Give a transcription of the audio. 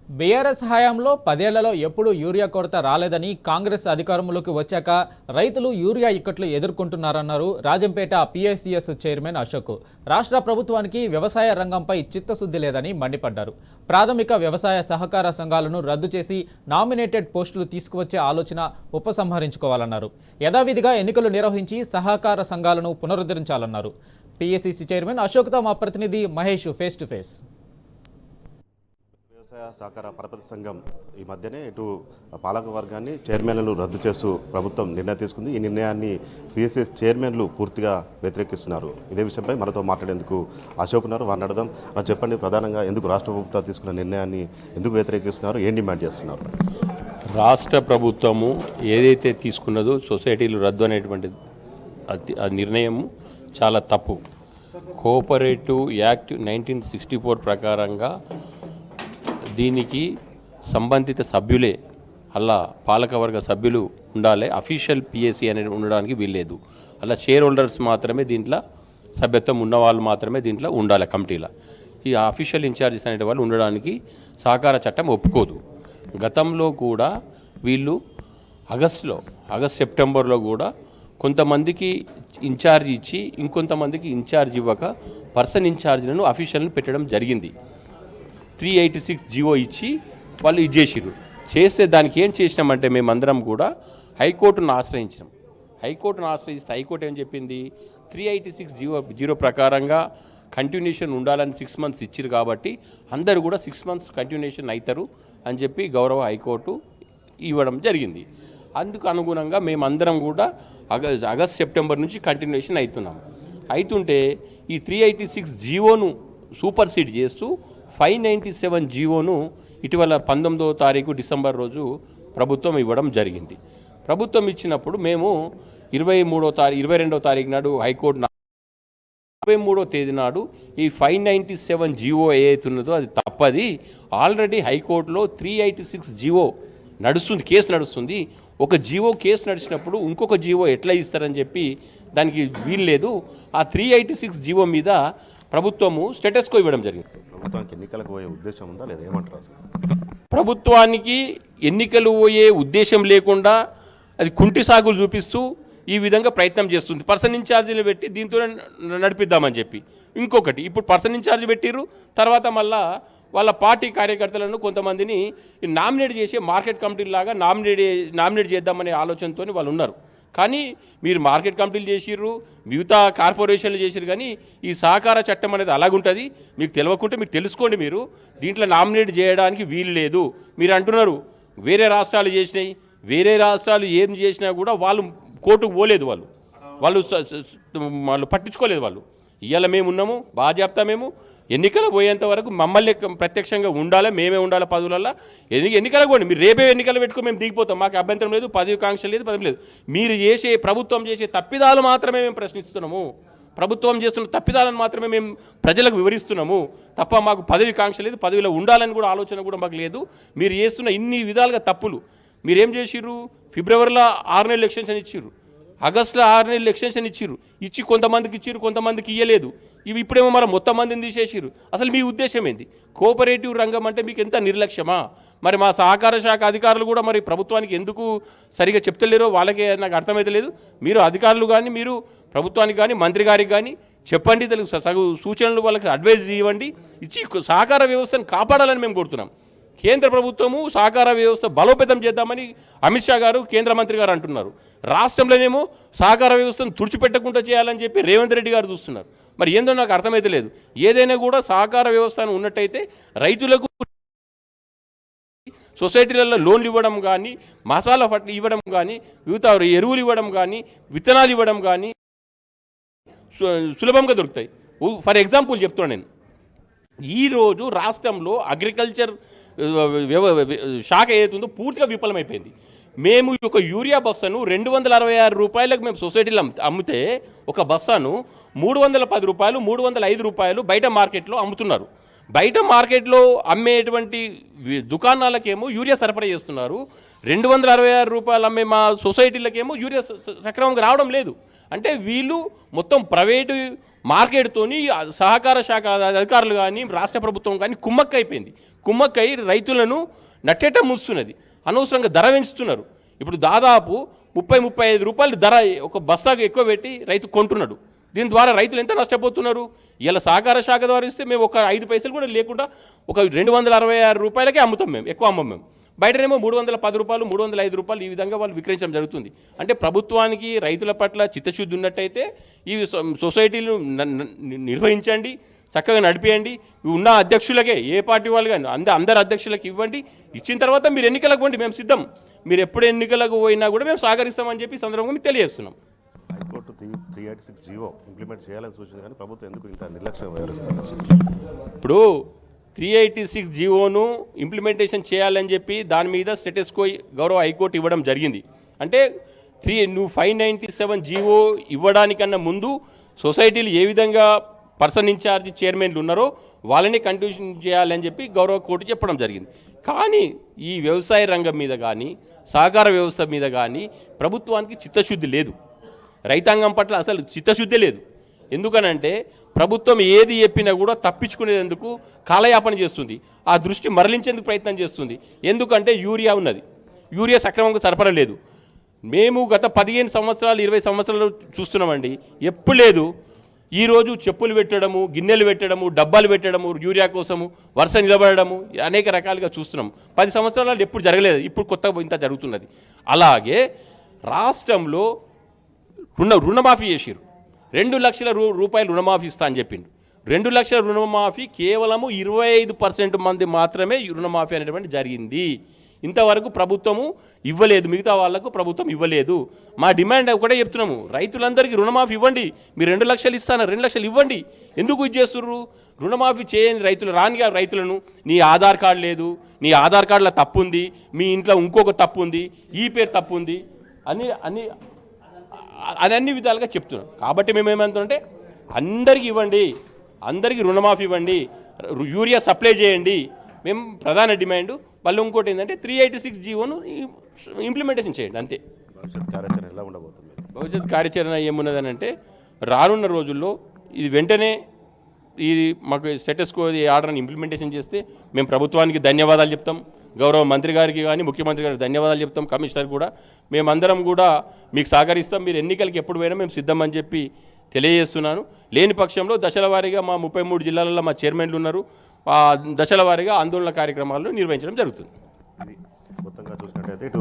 BRS హయాంలో 10 ఏళ్లలో ఎప్పుడూ యూరియా కొరత రాలేదని కాంగ్రెస్ అధికారంలోకి వచ్చాక రైతులు యూరియా ఇక్కట్లు ఎదుర్కొంటున్నారన్నారు రాజంపేట పీఐసీఎస్ చైర్మన్ అశోక్. రాష్ట్ర ప్రభుత్వానికి వ్యవసాయ రంగంపై చిత్తశుద్ధి లేదని మండిపడ్డారు. ప్రాథమిక వ్యవసాయ సహకార సంఘాలను రద్దు చేసి నామినేటెడ్ పోస్టులు తీసుకువచ్చే ఆలోచన ఉపసంహరించుకోవాలన్నారు. యథావిధిగా ఎన్నికలు నిర్వహించి సహకార సంఘాలను పునరుద్ధరించాలన్నారు. పీఐసీసీ చైర్మన్ అశోక్తో మా ప్రతినిధి మహేష్ ఫేస్ టు ఫేస్. వ్యవసాయ సహకార పరపతి సంఘం ఈ మధ్యనే ఇటు పాలక వర్గాన్ని చైర్మన్లను రద్దు చేస్తూ ప్రభుత్వం నిర్ణయం తీసుకుంది. ఈ నిర్ణయాన్ని పీఎస్ఎస్ చైర్మన్లు పూర్తిగా వ్యతిరేకిస్తున్నారు. ఇదే విషయంపై మనతో మాట్లాడేందుకు అశోక్ ఉన్నారు. వారిని అడగదాం. చెప్పండి, ప్రధానంగా ఎందుకు రాష్ట్ర ప్రభుత్వం తీసుకున్న నిర్ణయాన్ని ఎందుకు వ్యతిరేకిస్తున్నారు, ఏం డిమాండ్ చేస్తున్నారు? రాష్ట్ర ప్రభుత్వము ఏదైతే తీసుకున్నదో సొసైటీలు రద్దు అనేటువంటి నిర్ణయము చాలా తప్పు. కోఆపరేటివ్ యాక్ట్ 1964 ప్రకారంగా దీనికి సంబంధిత సభ్యులే అలా పాలకవర్గ సభ్యులు ఉండాలి. అఫీషియల్ పిఎస్సి అనేది ఉండడానికి వీల్లేదు. అలా షేర్ హోల్డర్స్ మాత్రమే దీంట్లో సభ్యత్వం ఉన్నవాళ్ళు మాత్రమే దీంట్లో ఉండాలి కమిటీలో. ఈ అఫీషియల్ ఇన్ఛార్జెస్ అనే వాళ్ళు ఉండడానికి సహకార చట్టం ఒప్పుకోదు. గతంలో కూడా వీళ్ళు ఆగస్ట్ సెప్టెంబర్లో కూడా కొంతమందికి ఇన్ఛార్జ్ ఇచ్చి ఇంకొంతమందికి ఇన్ఛార్జ్ ఇవ్వక పర్సన్ ఇన్ఛార్జ్లను అఫీషియల్ని పెట్టడం జరిగింది. 386 జీవో ఇచ్చి వాళ్ళు ఇది చేస్తే దానికి ఏం చేసినామంటే మేమందరం కూడా హైకోర్టును ఆశ్రయించినాం. హైకోర్టును ఆశ్రయిస్తే హైకోర్టు ఏం చెప్పింది, 386 జీరో ప్రకారంగా కంటిన్యూషన్ ఉండాలని 6 months ఇచ్చారు కాబట్టి అందరూ కూడా 6 months కంటిన్యూషన్ అవుతారు అని చెప్పి గౌరవ హైకోర్టు ఇవ్వడం జరిగింది. అందుకు అనుగుణంగా మేమందరం కూడా ఆగస్ట్ సెప్టెంబర్ నుంచి కంటిన్యూషన్ అవుతుంటే ఈ 386 జీవోను సూపర్సీడ్ చేస్తూ 597 జీవోను ఇటీవల 19వ తారీఖు డిసెంబర్ రోజు ప్రభుత్వం ఇవ్వడం జరిగింది. ప్రభుత్వం ఇచ్చినప్పుడు మేము 22వ తారీఖు నాడు హైకోర్టు 23వ తేదీ నాడు ఈ 597 జీవో ఏదైతున్నదో అది తప్పది. ఆల్రెడీ హైకోర్టులో 386 జీవో కేసు నడుస్తుంది. ఒక జీవో కేసు నడిచినప్పుడు ఇంకొక జీవో ఎట్లా ఇస్తారని చెప్పి దానికి వీలు లేదు. ఆ 386 జీవో మీద ప్రభుత్వము స్టేటస్కో ఇవ్వడం జరిగింది. ప్రభుత్వానికి ఎన్నికలకు పోయే ఉద్దేశం ఉందా లేదా, ఏమంటారు అసలు? ప్రభుత్వానికి ఎన్నికలు పోయే ఉద్దేశం లేకుండా అది కుంటి సాగులు చూపిస్తూ ఈ విధంగా ప్రయత్నం చేస్తుంది. పర్సన్ ఇన్ఛార్జీలు పెట్టి దీంతో నడిపిద్దామని చెప్పి ఇంకొకటి ఇప్పుడు పర్సన్ ఇన్ఛార్జ్ పెట్టిర్రు. తర్వాత మళ్ళా వాళ్ళ పార్టీ కార్యకర్తలను కొంతమందిని నామినేట్ చేసి మార్కెట్ కమిటీలాగా నామినేట్ చేద్దామనే ఆలోచనతో వాళ్ళు ఉన్నారు. కానీ మీరు మార్కెట్ కమిటీలు చేసిర్రు, మిగతా కార్పొరేషన్లు చేసిర్రు, కానీ ఈ సహకార చట్టం అనేది అలాగుంటుంది. మీకు తెలియకుంటే మీరు తెలుసుకోండి. మీరు దీంట్లో నామినేట్ చేయడానికి వీలు లేదు. మీరు అంటున్నారు వేరే రాష్ట్రాలు చేసినాయి, వేరే రాష్ట్రాలు ఏం చేసినా కూడా వాళ్ళు కోర్టుకు పోలేదు, వాళ్ళు పట్టించుకోలేదు. ఇవాళ మేము ఉన్నాము, బాగా చెప్తా. మేము ఎన్నికలు పోయేంత వరకు మమ్మల్ని ప్రత్యక్షంగా ఉండాలి, మేమే ఉండాలి పదవులలో. ఎన్నికలకు పోండి, మీరు రేపే ఎన్నికలు పెట్టుకుని మేము దిగిపోతాం, మాకు అభ్యంతరం లేదు, పదవి కాంక్ష లేదు, పదవి లేదు. మీరు ప్రభుత్వం చేసే తప్పిదాలు మాత్రమే మేము ప్రశ్నిస్తున్నాము. ప్రభుత్వం చేస్తున్న తప్పిదాలను మాత్రమే మేము ప్రజలకు వివరిస్తున్నాము తప్ప మాకు పదవి కాంక్ష లేదు, పదవిలో ఉండాలని కూడా ఆలోచన కూడా మాకు లేదు. మీరు చేస్తున్న ఇన్ని విధాలుగా తప్పులు మీరేం చేసిర్రు? ఫిబ్రవరిలో 6 నెలలు ఎక్స్టెన్షన్ ఇచ్చిర్రు, ఆగస్టులో 6 నెలలు ఎక్స్టెన్షన్ ఇచ్చి కొంతమందికి ఇచ్చిర్రు, కొంతమందికి ఇవ్వలేదు. ఇప్పుడేమో మరి మొత్తం మందిని తీసేసిర్రు. అసలు మీ ఉద్దేశం ఏంది? కోఆపరేటివ్ రంగం అంటే మీకు ఎంత నిర్లక్ష్యమా? మరి మా సహకార శాఖ అధికారులు కూడా మరి ప్రభుత్వానికి ఎందుకు సరిగా చెప్తలేరో వాళ్ళకే నాకు అర్థమైతే లేదు. మీరు అధికారులు కానీ, మీరు ప్రభుత్వానికి కానీ, మంత్రి గారికి కానీ చెప్పండి, తగు సూచనలు వాళ్ళకి అడ్వైజ్ ఇవ్వండి, ఇచ్చి సహకార వ్యవస్థను కాపాడాలని మేము కోరుతున్నాం. కేంద్ర ప్రభుత్వము సహకార వ్యవస్థ బలోపేతం చేద్దామని అమిత్ షా గారు, కేంద్ర మంత్రి గారు అంటున్నారు. రాష్ట్రంలోనేమో సహకార వ్యవస్థను తుడిచిపెట్టకుండా చేయాలని చెప్పి రేవంత్ రెడ్డి గారు చూస్తున్నారు. మరి ఏందో నాకు అర్థమైతే లేదు. ఏదైనా కూడా సహకార వ్యవస్థను ఉన్నట్టయితే రైతులకు సొసైటీలలో లోన్లు ఇవ్వడం కానీ, మసాలా ఇవ్వడం కానీ, వివిధ ఎరువులు ఇవ్వడం కానీ, విత్తనాలు ఇవ్వడం కానీ సులభంగా దొరుకుతాయి. ఫర్ ఎగ్జాంపుల్ చెప్తున్నాను నేను, ఈరోజు రాష్ట్రంలో అగ్రికల్చర్ శాఖ ఏదైతుందో పూర్తిగా విఫలమైపోయింది. మేము ఒక యూరియా బస్సాను 266 రూపాయలకు మేము సొసైటీలో అమ్మితే ఒక బస్సాను 310 రూపాయలు, 305 రూపాయలు బయట మార్కెట్లో అమ్ముతున్నారు. బయట మార్కెట్లో అమ్మేటువంటి దుకాణాలకేమో యూరియా సరఫరా చేస్తున్నారు. 266 రూపాయలు అమ్మే మా సొసైటీలకేమో యూరియా సక్రమంగా రావడం లేదు. అంటే వీళ్ళు మొత్తం ప్రైవేటు మార్కెట్తోని సహకార శాఖ అధికారులు కానీ రాష్ట్ర ప్రభుత్వం కానీ కుమ్మక్కైపోయింది. కుమ్మక్కై రైతులను నట్టేట మూస్తున్నది. అనవసరంగా ధర పెంచుతున్నారు. ఇప్పుడు దాదాపు 30-35 రూపాయలు ధర ఒక బస్తాకు ఎక్కువ పెట్టి రైతు కొంటున్నాడు. దీని ద్వారా రైతులు ఎంత నష్టపోతున్నారు. ఇలా సహకార శాఖ ద్వారా ఇస్తే మేము ఒక 5 పైసలు కూడా లేకుండా ఒక 266 రూపాయలకే అమ్ముతాం, మేము ఎక్కువ అమ్మం. మేము బయటనేమో 310 రూపాయలు 305 రూపాయలు ఈ విధంగా వాళ్ళు విక్రయించడం జరుగుతుంది. అంటే ప్రభుత్వానికి రైతుల పట్ల చిత్తశుద్ధి ఉన్నట్టయితే ఈ సొసైటీలు నిర్వహించండి, చక్కగా నడిపేయండి. ఉన్న అధ్యక్షులకే ఏ పార్టీ వాళ్ళు కానీ అందరు అధ్యక్షులకు ఇవ్వండి. ఇచ్చిన తర్వాత మీరు ఎన్నికలకు పోండి, మేము సిద్ధం. మీరు ఎప్పుడు ఎన్నికలకు పోయినా కూడా మేము సహకరిస్తామని చెప్పి సందర్భంగా మీకు తెలియజేస్తున్నాం. హైకోర్టు 386 జీవో ఇంప్లిమెంట్ చేయాలని సూచించింది కానీ ప్రభుత్వం ఎందుకు ఇంత నిర్లక్ష్యం వ్యవహరిస్తుంది? ఇప్పుడు 386 జీవోను ఇంప్లిమెంటేషన్ చేయాలని చెప్పి దాని మీద స్టేటస్ కో గౌరవ హైకోర్టు ఇవ్వడం జరిగింది. అంటే 597 జీవో ఇవ్వడానికన్నా ముందు సొసైటీలు ఏ విధంగా పర్సన్ ఇన్ఛార్జ్ చైర్మన్లు ఉన్నారో వాళ్ళని కంటిన్యూ చేయాలని చెప్పి గౌరవ కోర్టు చెప్పడం జరిగింది. కానీ ఈ వ్యవసాయ రంగం మీద కానీ సహకార వ్యవస్థ మీద కానీ ప్రభుత్వానికి చిత్తశుద్ధి లేదు. రైతాంగం పట్ల అసలు చిత్తశుద్ధి లేదు. ఎందుకనంటే ప్రభుత్వం ఏది చెప్పినా కూడా తప్పించుకునేందుకు కాలయాపన చేస్తుంది, ఆ దృష్టి మరలించేందుకు ప్రయత్నం చేస్తుంది. ఎందుకంటే యూరియా ఉన్నది, యూరియా సక్రమంగా సరఫరా లేదు. మేము గత 15 సంవత్సరాలు 20 సంవత్సరాలు చూస్తున్నామండి, ఎప్పుడు లేదు. ఈరోజు చెప్పులు పెట్టడము, గిన్నెలు పెట్టడము, డబ్బాలు పెట్టడము, యూరియా కోసము వరుస నిలబడము అనేక రకాలుగా చూస్తున్నాం. 10 సంవత్సరాలు ఎప్పుడు జరగలేదు, ఇప్పుడు కొత్తగా ఇంత జరుగుతున్నది. అలాగే రాష్ట్రంలో రుణమాఫీ చేసిరు. 2 లక్షల రూపాయలు రుణమాఫీ ఇస్తా అని చెప్పిండు. 2 లక్షల రుణమాఫీ కేవలము 25% మంది మాత్రమే రుణమాఫీ అనేటువంటి జరిగింది. ఇంతవరకు ప్రభుత్వము ఇవ్వలేదు, మిగతా వాళ్లకు ప్రభుత్వం ఇవ్వలేదు. మా డిమాండ్ ఒకటే చెప్తున్నాము, రైతులందరికీ రుణమాఫీ ఇవ్వండి. మీరు 2 లక్షలు ఇస్తాను, 2 లక్షలు ఇవ్వండి. ఎందుకు ఇది చేస్తుర్రు? రుణమాఫీ చేయని రైతులు, రానిగా రైతులను నీ ఆధార్ కార్డు లేదు, నీ ఆధార్ కార్డులో తప్పు ఉంది, మీ ఇంట్లో ఇంకొక తప్పు ఉంది, ఈ పేరు తప్పు ఉంది అన్ని విధాలుగా చెప్తున్నాం. కాబట్టి మేము ఏమంటామంటే అందరికీ ఇవ్వండి, అందరికీ రుణమాఫీ ఇవ్వండి, యూరియా సప్లై చేయండి. మేము ప్రధాన డిమాండ్. వాళ్ళు ఇంకోటి ఏంటంటే 386 జీవోను ఇంప్లిమెంటేషన్ చేయండి, అంతే. భవిష్యత్ కార్యాచరణ ఎలా ఉండబోతుంది? భవిష్యత్ కార్యాచరణ ఏమున్నదని అంటే రానున్న రోజుల్లో ఇది వెంటనే ఇది మాకు స్టేటస్ కో ఆర్డర్ని ఇంప్లిమెంటేషన్ చేస్తే మేము ప్రభుత్వానికి ధన్యవాదాలు చెప్తాం. గౌరవ మంత్రి గారికి కానీ ముఖ్యమంత్రి గారికి ధన్యవాదాలు చెప్తాం. కమిషనర్ కూడా మేమందరం కూడా మీకు సహకరిస్తాం. మీరు ఎన్నికలకి ఎప్పుడు పోయినా మేము సిద్ధమని చెప్పి తెలియజేస్తున్నాను. లేని పక్షంలో దశల వారీగా మా 33 జిల్లాలలో మా చైర్మన్లు ఉన్నారు, దశల వారీగా ఆందోళన కార్యక్రమాలను నిర్వహించడం జరుగుతుంది. ఇది మొత్తంగా చూసినట్టయితే